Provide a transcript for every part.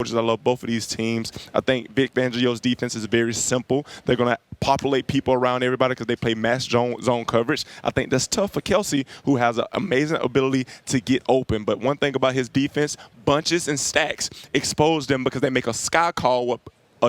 I love both of these teams. I think Vic Fangio's defense is very simple. They're going to populate people around everybody because they play mass zone coverage. I think that's tough for Kelsey, who has an amazing ability to get open. But one thing about his defense, bunches and stacks expose them because they make a sky call what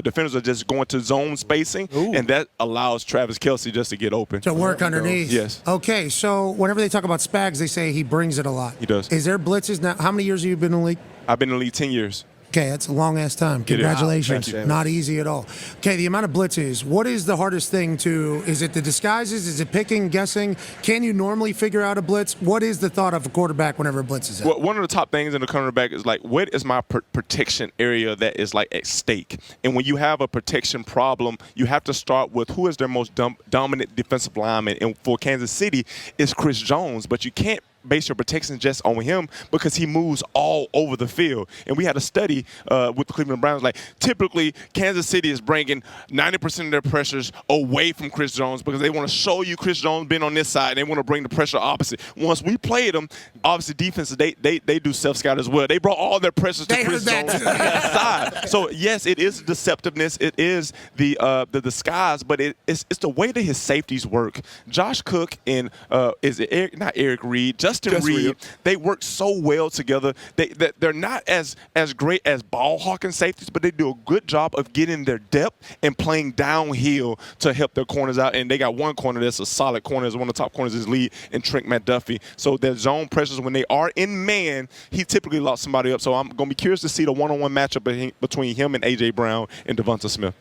defenders are just going to zone spacing, and that allows Travis Kelsey just to get open. To work underneath. Yes. Okay, so whenever they talk about Spags, they say he brings it a lot. He does. Is there blitzes now? How many years have you been in the league? I've been in the league 10 years. Okay, that's a long-ass time. Congratulations. Thank you. Not easy at all. Okay, the amount of blitzes. What is the hardest thing to – is it the disguises? Is it picking, guessing? Can you normally figure out a blitz? What is the thought of a quarterback whenever a blitz is out? Well, one of the top things in the cornerback is, like, what is my protection area that is, like, at stake? And when you have a protection problem, you have to start with who is their most dominant defensive lineman. And for Kansas City, it's Chris Jones. But you can't base your protection just on him because he moves all over the field. And we had a study with the Cleveland Browns, like typically Kansas City is bringing 90% of their pressures away from Chris Jones because they want to show you Chris Jones being on this side and they want to bring the pressure opposite. Once we played them, obviously defenses, they do self-scout as well. They brought all their pressures to Chris Jones side. So yes, it is deceptiveness. It is the disguise, but it's the way that his safeties work. Josh Cook and Eric Reed, Justin Reed, they work so well together. They're not as great as ball hawking safeties, but they do a good job of getting their depth and playing downhill to help their corners out. And they got one corner that's a solid corner, is one of the top corners in his league, and Trent McDuffie. So their zone pressures, when they are in man, he typically locks somebody up. So I'm going to be curious to see the one-on-one matchup between him and A.J. Brown and Devonta Smith.